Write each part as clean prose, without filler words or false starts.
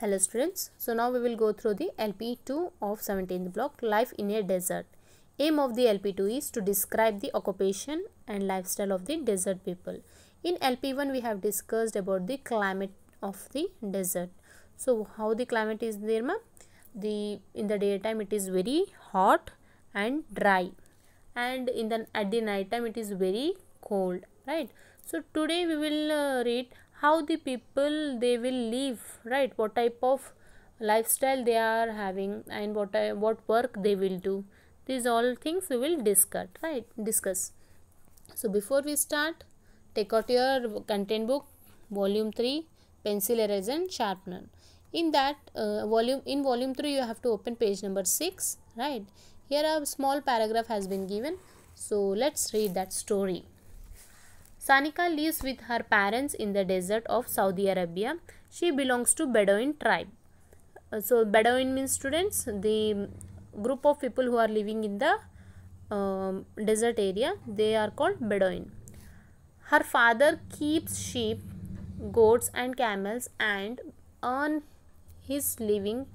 Hello students, so now we will go through the LP2 of 17th block, Life in a Desert. Aim of the LP2 is to describe the occupation and lifestyle of the desert people. In LP1 we have discussed about the climate of the desert. So how the climate is there, ma? In the daytime it is very hot and dry, and at the night time it is very cold, right? So today we will read how the people they will live, right? What type of lifestyle they are having and what work they will do. These all things we will discuss. So before we start, take out your content book, volume 3, pencil, eraser and sharpener. In volume 3 you have to open page number 6, right? Here a small paragraph has been given. So let's read that story. Sanika lives with her parents in the desert of Saudi Arabia. She belongs to Bedouin tribe. So Bedouin means, students, the group of people who are living in the desert area, they are called Bedouin. Her father keeps sheep, goats and camels and earn his living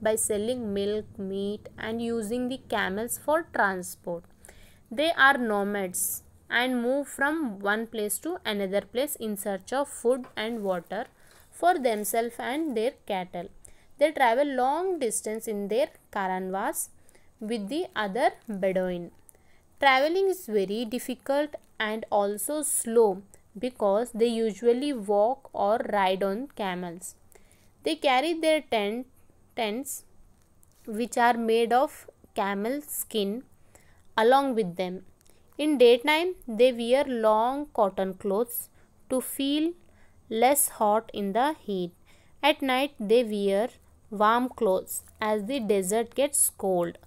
by selling milk, meat and using the camels for transport. They are nomads and move from one place to another place in search of food and water for themselves and their cattle. They travel long distance in their caravans with the other Bedouin. Traveling is very difficult and also slow because they usually walk or ride on camels. They carry their tents, which are made of camel skin, along with them. In daytime, they wear long cotton clothes to feel less hot in the heat. At night, they wear warm clothes as the desert gets cold.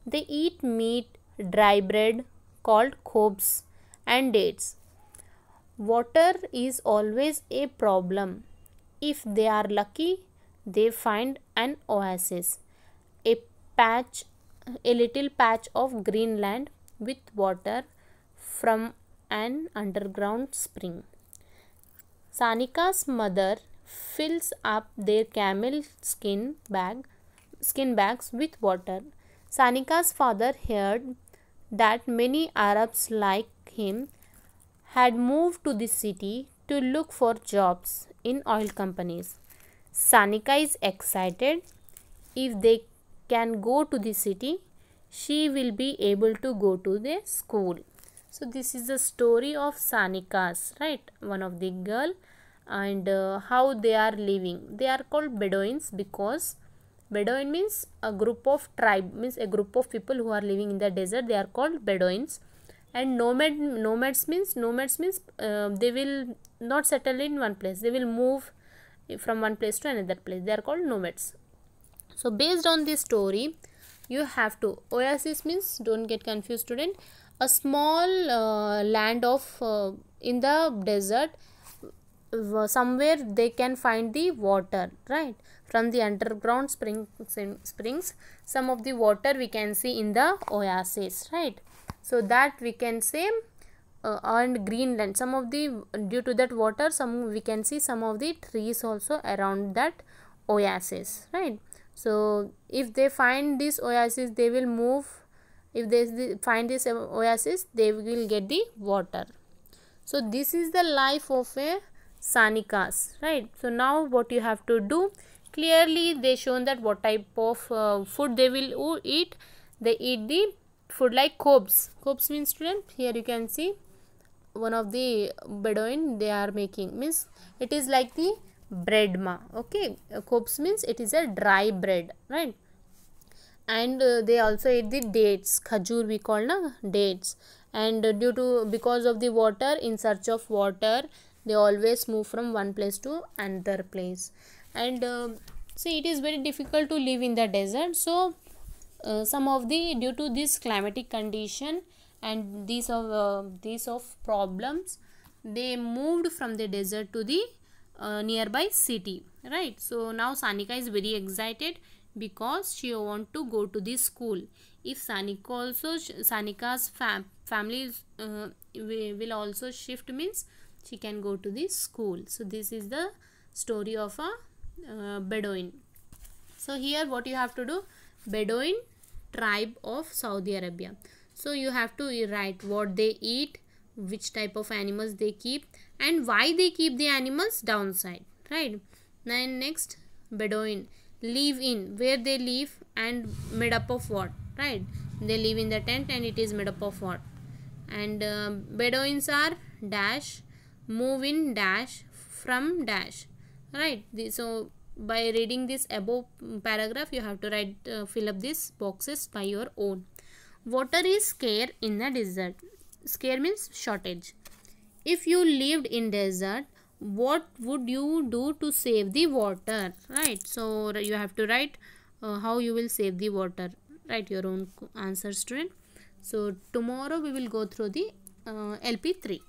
They eat meat, dry bread called khobs and dates. Water is always a problem. If they are lucky, they find an oasis, a little patch of green land with water from an underground spring. Sanika's mother fills up their camel skin bags with water. Sanika's father heard that many Arabs like him had moved to the city to look for jobs in oil companies. Sanika is excited. If they can go to the city, she will be able to go to the school. So this is the story of Sanika's, right? One of the girl, and how they are living. They are called Bedouins because Bedouin means a group of tribe, means a group of people who are living in the desert. They are called Bedouins. And nomads means they will not settle in one place. They will move from one place to another place. They are called nomads. So based on this story, you have to, oasis means, don't get confused student, a small land of in the desert, somewhere they can find the water, right? From the underground springs, some of the water we can see in the oasis, right? So that we can say and Greenland, some of the, due to that water, some we can see some of the trees also around that oasis, right? So if they find this oasis, they will move. If they find this oasis, they will get the water. So this is the life of a Sanikas, right? So now what you have to do, clearly they shown that what type of food they will eat. They eat the food like khobs. Khobs means, student, here you can see one of the Bedouin they are making, means it is like the bread, ma. Okay, khobs means it is a dry bread, right? And they also eat the dates, khajur we call na, dates. And because of the water, in search of water, they always move from one place to another place. And see, it is very difficult to live in the desert. So some of the, due to this climatic condition and these of problems, they moved from the desert to the nearby city, right? So now Sanika is very excited because she want to go to the school. If Sanika's family will also shift, means she can go to the school. So this is the story of a Bedouin. So here what you have to do, Bedouin tribe of Saudi Arabia. So you have to write what they eat, which type of animals they keep, and why they keep the animals downside, right? Then next, Bedouin live in, where they live and made up of what, right? They live in the tent and it is made up of what? And Bedouins are dash, move in dash, from dash, right? So by reading this above paragraph, you have to write fill up these boxes by your own. Water is scarce in the desert. Scarce means shortage. If you lived in desert, what would you do to save the water, right? So you have to write how you will save the water. Write your own answer, student. So tomorrow we will go through the LP3.